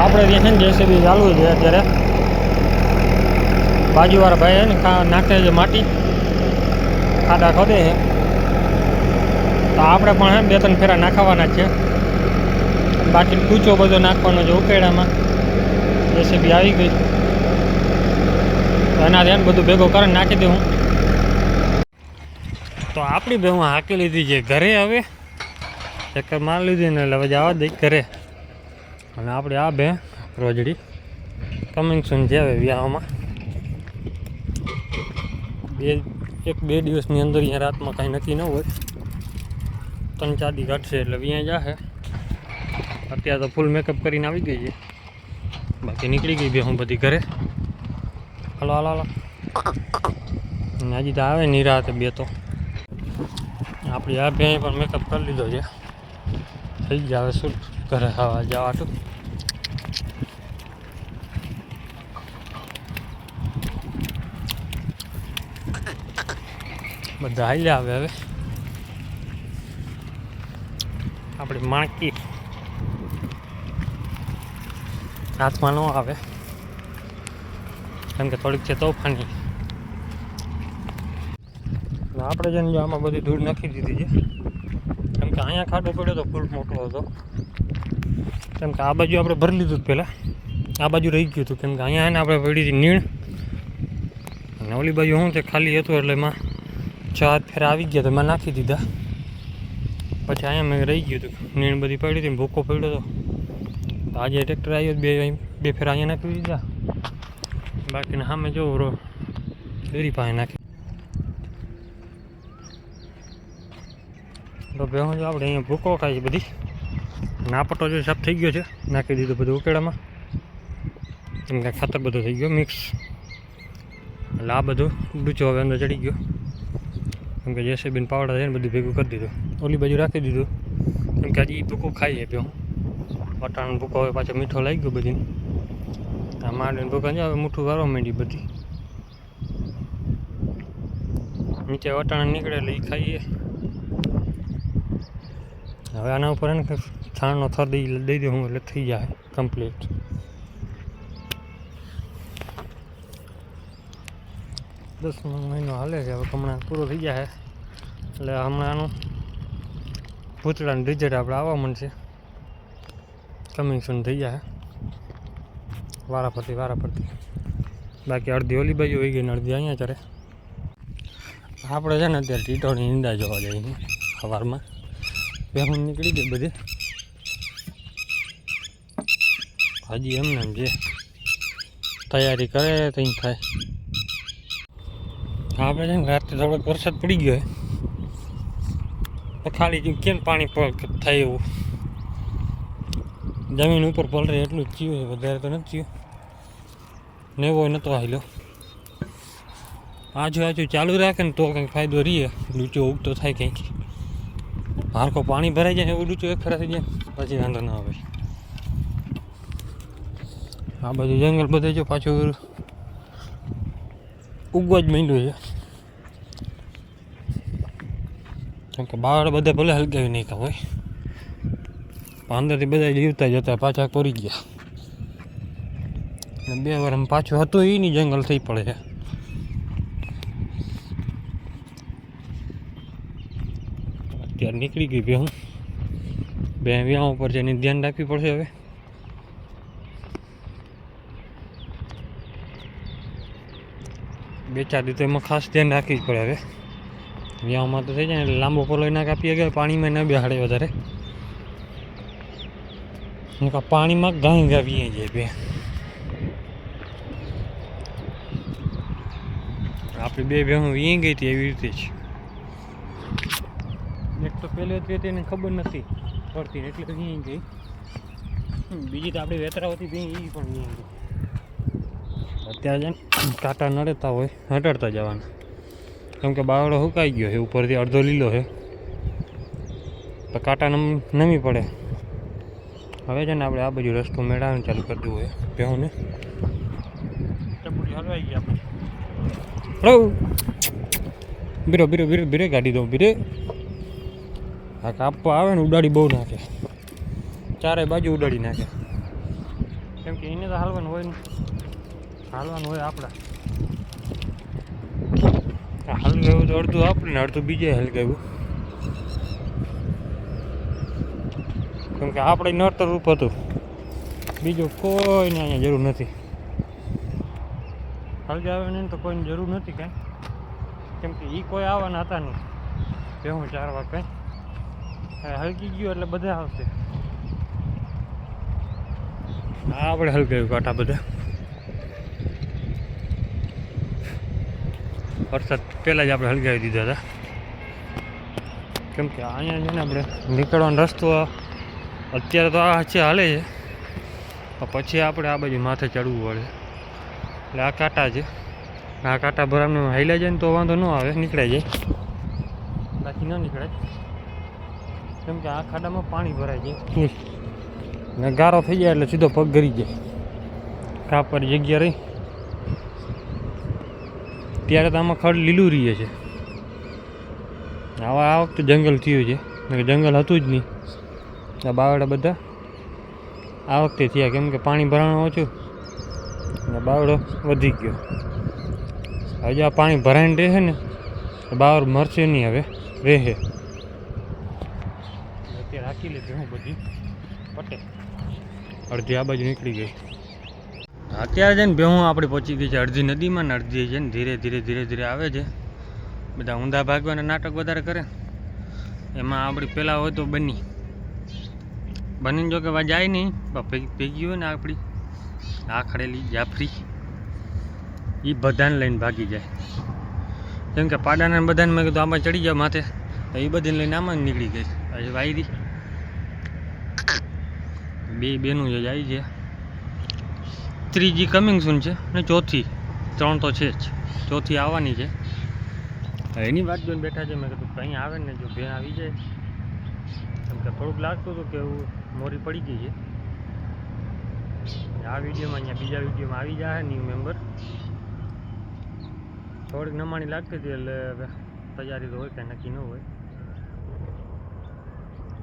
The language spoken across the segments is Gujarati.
આપણે ત્યાં છે ને જેસીબી ચાલુ છે અત્યારે, બાજુવાળા ભાઈ છે ને નાખે છે માટી, ખાડા ખોદે છે. તો આપણે પણ હે 2-3 ફેરા નાખવાના જ છે. બાકી કૂચો બધો નાખવાનો છે ઉકેડામાં. જેસીબી આવી ગઈ તો એના ધ્યાન બધું ભેગો કરીને નાખી દઉં. તો આપણી બે હું હાકી લીધી છે ઘરે, હવે ચક્કર મારી લીધી ને એટલે હવે જવા દઈ ઘરે. અને આપણે આ બે રોજડી કમિંગ સૂન છે હવે વિવાહમાં. 1-2 દિવસની અંદર અહીંયા રાતમાં કાંઈ નક્કી ન હોય, 3-4 દી ઘટશે એટલે અહીંયા જાશે. અત્યારે તો ફૂલ મેકઅપ કરીને આવી ગઈ છે, બાકી નીકળી ગઈ બે હું બધી ઘરે. હાલો હાલો હાલો. હજી તો આવે નિરાતે બે તો. આપણી આ બે પણ મેકઅપ કરી લીધો છે, થઈ ગયા હવે શું ઘરે હવા જવાતું. બધા હાલ્યા આવે હવે. આપણી માણકી હાથમાં ન આવે કેમ કે થોડીક છે તોફાની. આપણે જેને આમાં બધી ધૂળ નાખી દીધી છે, કેમ કે અહીંયા ખાડો પડ્યો તો ફૂલ મોટો હતો. કેમ કે આ બાજુ આપણે ભરી લીધું પહેલાં, આ બાજુ રહી ગયું હતું. કેમ કે અહીંયા એને આપણે પડી હતી નીણ, અને ઓલી બાજુ શું છે ખાલી હતું એટલે એમાં 4 ફેરા આવી ગયા તો એમાં નાખી દીધા. પછી અહીંયા મેં રહી ગયું હતું, નીણ બધી પડી હતી, ભૂકો પડ્યો હતો. તો આજે ટ્રેક્ટર આવ્યો, બે ફેરા અહીંયા નાખી દીધા. બાકીના સામે જો ડેરી પાસે નાખી. તો ભેહું જો આપણે અહીંયા ભૂકો ખાય છે બધી. નાપટો જો સાફ થઈ ગયો છે, નાખી દીધું બધું ઉકેડામાં. કેમ કે ખાતર બધું થઈ ગયો મિક્સ, એટલે આ બધું ડૂચો હવે અંદર ચડી ગયો. કેમ કે જેસીબી પાવડા છે ને બધું ભેગું કરી દીધું, ઓલી બાજુ રાખી દીધું. કેમ કે હજી ભૂકો ખાઈ છે ભેહું. વટાણ ભૂકો હવે પાછો મીઠો લાગી ગયો બધી. આ માંડીને ભૂકા હવે મૂઠું વારવા માંડી બધી. નીચે વટાણ નીકળે એટલે એ ખાઈએ. હવે આના ઉપર એને છાણનો થર દઈ દઉં એટલે થઈ જાય કમ્પ્લીટ. દસ મહિનો હાલે છે, હવે હમણાં પૂરો થઈ જાય એટલે હમણાં આનું ભૂતળાનું રિઝલ્ટ આપણે આવવા મળશે. કમિંગ સૂન થઈ જાય વારાફરતી. બાકી અડધી ઓલી બાજુ હોઈ ગઈ ને અડધી અહીંયા ચડે. આપણે છે ને અત્યારે ટીટોની ઈંડા જોવા જઈએ સવારમાં. ભેહું નીકળી ગઈ બધી, હજી એમને જે તૈયારી કરે ત્યાં થાય. આપણે છે ને રાત્રે થોડોક વરસાદ પડી ગયો તો ખાલી કેમ પાણી થાય એવું જમીન ઉપર પલરે એટલું જ થયું છે, વધારે તો નથી થયું. નેવો નહોતો હાલ્યો. આજુ ચાલુ રાખે ને તો કંઈક ફાયદો રહીએ, ડૂચો ઉગતો થાય કંઈક. હારકો પાણી ભરાઈ જાય એવું ડૂચો એક ખરા થઈ જાય પછી વાંધો ના આવે. આ બધું જંગલ બધે જો પાછું ઉગવા જ માંડ્યું છે. કેમ કે બાવળ બધા ભલે હલગાવી નાખ્યા હોય, અંદરથી બધા જીવતા જતા પાછા કોરી ગયા. અને 2 વર્ષમાં પાછું હતું એની જંગલ થઈ પડે છે. અત્યારે નીકળી ગઈ ભેહું. બે વ્યાહ ઉપર છે એની ધ્યાન રાખવી પડશે હવે. બે ચાર દિવસ એમાં ખાસ ધ્યાન રાખવી જ પડે હવે. વ્યાહમાં તો થઈ જાય એટલે લાંબો પોલો ના કાપીએ ગયા, પાણીમાં ન બેહાડે વધારે. પાણીમાં ગાય ગાવીએ જાય બે. આપણી બે ભેહું વી ગઈ હતી એવી રીતે જ. એક તો પહેલેથી હતી એને ખબર નથી પડતી એટલે તો વી ગઈ. બીજી તો આપણી વેતરાઓથી બી એ પણ વી ગઈ. અત્યારે છે ને કાંટા નડતા હોય હટાડતા જવાના, કેમ કે બાવળો સુકાઈ ગયો છે, ઉપરથી અડધો લીલો છે તો કાંટા નમી પડે. હવે છે ને આપણે આ બાજુ રસ્તો મેળવવાનું ચાલુ કરી દેવું હોય ભેહુંને. ટપુડી હલવાઈ ગઈ આપણે. હલો બીરે ગાડી દઉં બીરે. આ કાપવા આવે ને ઉડાડી બહુ નાખે, ચારે બાજુ ઉડાડી નાખે. કેમ કે એને તો હાલવાનું હોય ને, હાલવાનું હોય આપણે. હલગાવ્યું તો અડધું આપણે ને અડધું બીજે હલગાવ્યું. કેમ કે આપણે નડતર રૂપ હતું, બીજું કોઈને અહીંયા જરૂર નથી. હલગાવ્યા તો કોઈની જરૂર નથી કાંઈ, કેમ કે એ કોઈ આવવાના હતા નહીં ભેહું ચારવા કાંઈ. હલકી ગયું એટલે બધા આવશે. હા આપણે હલગાવ્યું કાંઠા બધા. વરસાદ પહેલાં જ આપણે હલગાવી દીધા હતા, કેમ કે અહીંયા છે ને આપણે નીકળવાનો રસ્તો અત્યારે તો આ છે હાલે છે, પછી આપણે આ બાજુ માથે ચડવું પડે. એટલે આ કાંટા છે, આ કાંટા ભરામને હાઈલા જાય ને તો વાંધો ન આવે, નીકળાઈ જાય. બાકી ન નીકળાય, કેમ કે આ ખાડામાં પાણી ભરાઈ જાય ને ગારો થઈ જાય એટલે સીધો પગ ગરી જાય. કાપર જગ્યા રહી ત્યારે તો આમાં ખડ લીલું રહીએ છે. આ વખતે જંગલ થયું છે, જંગલ હતું જ નહીં. આ બાવડા બધા આ વખતે થયા, કેમ કે પાણી ભરાણું ઓછું અને બાવડો વધી ગયો. હજુ આ પાણી ભરાઈને રહે ને તો બાવળ મરશે નહીં, હવે રહે. અત્યારે હાકી લીધી હું બધી પટે, અડધી આ બાજુ નીકળી ગઈ. અત્યારે છે ને ભેહું આપણી પહોંચી ગઈ છે અડધી નદીમાં ને અડધી છે ને ધીરે ધીરે ધીરે ધીરે આવે છે. બધા ઊંધા ભાગવાના નાટક વધારે કરે. એમાં આપણી પહેલાં હોય તો બનીને જો કે જાય નહીં, ભેગી હોય ને આપણી આ ખડેલી જાફરી, એ બધાને લઈને ભાગી જાય. કેમ કે પાડાના બધાને મેં કીધું આમાં ચડી જાવ માથે, તો એ બધાને લઈને આમાં જ નીકળી ગઈ. પછી વાયરી બે બેનું જ જાય છે. ત્રીજી કમિંગ સૂન છે ને ચોથી, 3 તો છે જ, ચોથી આવવાની છે. એની વાત જોઈને બેઠા છે. મેં કીધું કંઈ આવે ને જો ભે આવી જાય, કેમ કે થોડુંક લાગતું હતું કે એવું મોરી પડી ગઈ છે. આ વિડીયોમાં અહીંયા બીજા વિડીયોમાં આવી જાય ન્યૂ મેમ્બર. થોડીક નમાણી લાગતી હતી એટલે હવે તૈયારી તો હોય, કાંઈ નક્કી ન હોય.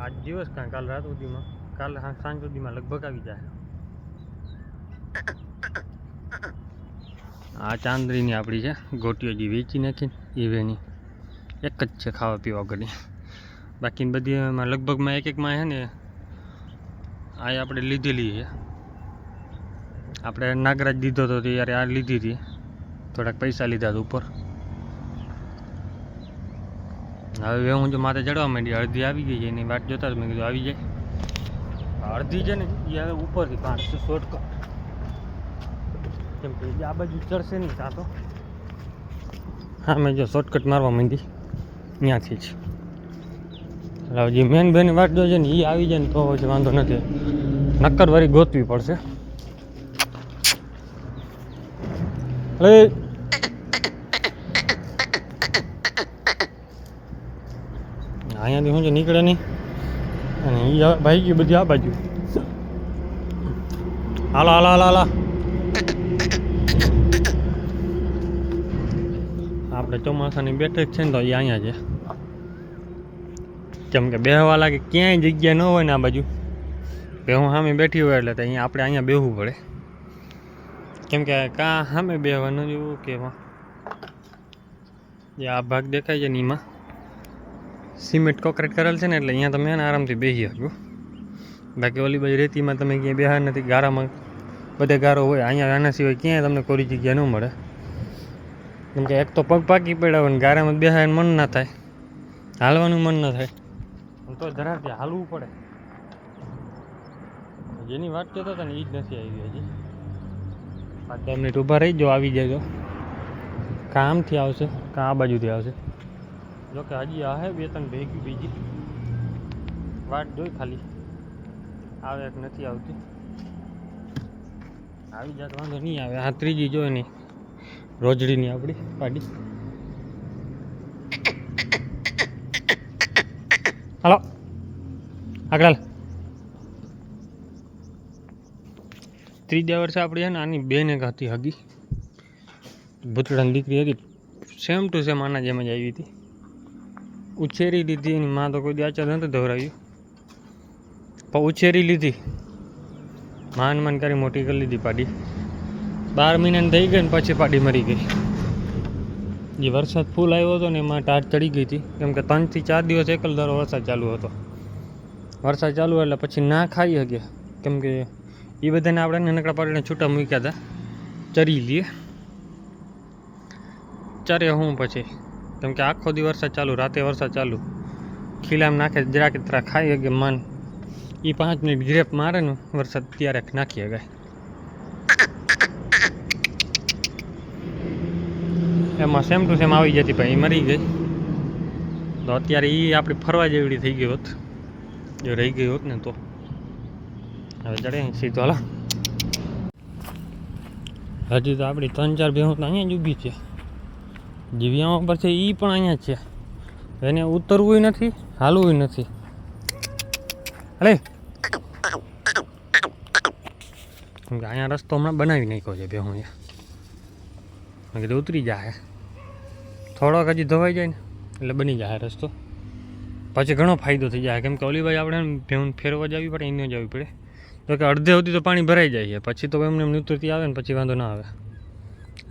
આજ દિવસ કાંઈ કાલ રાત સુધીમાં, કાલ સાંજ સુધીમાં લગભગ આવી જાય. આ ચાંદરીની આપણી છે, ગોટીઓ જે વેચી નાખી એ વેની એક જ છે ખાવા પીવા વગરની. બાકી બધી એમાં લગભગમાં એકમાં છે ને આ આપણે લીધેલી છે. આપણે નાગરાજ દીધો હતો ત્યારે આ લીધી હતી, થોડાક પૈસા લીધા હતા ઉપર. હવે હું જો માથે ચડવા માંડી, અડધી આવી ગઈ છે. એની વાટ જોતા જ મેં કીધું આવી જાય. અડધી છે ને એ હવે ઉપરથી 500 શોર્ટકટ, કેમ કે આ બાજુ ચડશે નહીં ત્યાં તો. હા મેં જો શોર્ટકટ મારવા માંડી ત્યાંથી જ. એટલે જે મેન બેની વાટ જો છે ને એ આવી જાય ને તો પછી વાંધો નથી, નક્કર વારી ગોતવી પડશે. અરે અહીંયાથી શું છે નીકળે નહીં, અને એ ભાઈ ગયું બધી આ બાજુ. હાલો હાલો હાલો હાલો, આપણે ચોમાસાની બેઠક છે ને તો એ અહીંયા છે. કેમ કે બેહવા લાગે ક્યાંય જગ્યા ન હોય ને આ બાજુ, બેહું સામે બેઠી હોય એટલે તો આપણે અહીંયા બેહવું પડે. કેમ કે કાં સામે બેહવાનું એવું કે જે આ ભાગ દેખાય છે ને એમાં સિમેન્ટ કોન્ક્રીટ કરેલ છે ને, એટલે અહીંયા તમે આરામથી બેસી શકો. બાકી ઓલી બાજુ રેતીમાં તમે ક્યાંય બેહાર નથી, ગારામાં બધે ગારો હોય. અહીંયા આના સિવાય ક્યાંય તમને કોરી જગ્યા ન મળે. કેમ કે એક તો પગ પાકી પડ્યા હોય ને ગારામાં બેહાય મન ના થાય, હાલવાનું મન ન થાય, તો ધરાવથી હાલવું પડે. જેની વાત કરતા હતા ને એ જ નથી આવી હજી. 5-10 મિનિટ ઊભા રહી જો, આવી જાય તો કાં આમથી આવશે કાં આ બાજુથી આવશે. જોકે હજી આવે 2-3 ભેગી બીજી વાટ જોઈ, ખાલી આવે એક નથી આવતી. આવી જાય તો વાંધો નહીં આવે. આ ત્રીજી જોઈએ નહીં, રોજડીની આપણી પાડી. હાલો આગળ. ત્રીજા વર્ષે આપણી છે ને આની બેન એક હતી હગી, ભૂતડાની દીકરી હતી, સેમ ટુ સેમ આના જેમ જ આવી હતી. ઉછેરી લીધી એની માં તો કોઈ આચાર નથી ધવરાવ્યું, પણ ઉછેરી લીધી માન કરી મોટી કરી લીધી પાડી. 12 મહિનાની થઈ ગઈ ને પછી પાડી મરી ગઈ. જે વરસાદ ફૂલ આવ્યો હતો ને એમાં ટાટ ચડી ગઈ હતી, કેમ કે 3 થી 4 દિવસ એકલધારો વરસાદ ચાલુ હતો. વરસાદ ચાલુ એટલે પછી ના ખાઈ શક્યા, કેમ કે એ બધાને આપણે નનકડા પાડીને છૂટા મૂક્યા હતા, ચરી લઈએ. ચરે હું પછી, કેમ કે આખો દી વરસાદ ચાલુ, રાતે વરસાદ ચાલુ, ખીલામાં નાખે જરાક તરા ખાઈ શકે માન. એ 5 મિનિટ ગ્રેપ મારે ને વરસાદ ત્યારે નાખી શકાય. એમાં સેમ ટુ સેમ આવી જતી, પણ એ મરી ગઈ. તો અત્યારે એ આપણી ફરવા જેવડી થઈ ગઈ હોત, જો રહી ગઈ હોત ને તો. હવે ચડે સીધો હાલો. હજી તો આપણી 3-4 ભેહું તો અહીંયા જ ઊભી છે. જીવ્યામાં ઉપર છે એ પણ અહીંયા જ છે. એને ઉતરવું નથી, હાલવું નથી. અરે અહીંયા રસ્તો હમણાં બનાવી નાખ્યો છે ભેહું. અહીંયા કીધું ઉતરી જાય, થોડોક હજી ધોવાઈ જાય ને એટલે બની જાય રસ્તો. પછી ઘણો ફાયદો થઈ જાય, કેમ કે ઓલી બાજુ આપણે ભેહું ફેરવા જવી પડે, એને જવી પડે. તો કે અડધે સુધી તો પાણી ભરાઈ જાય છે, પછી તો એમને ઉતરતી આવે ને પછી વાંધો ના આવે,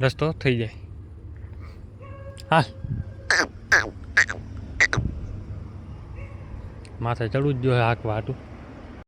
રસ્તો થઈ જાય. હા, માથે ચડવું જ જોઈએ હાંકવા હાટું.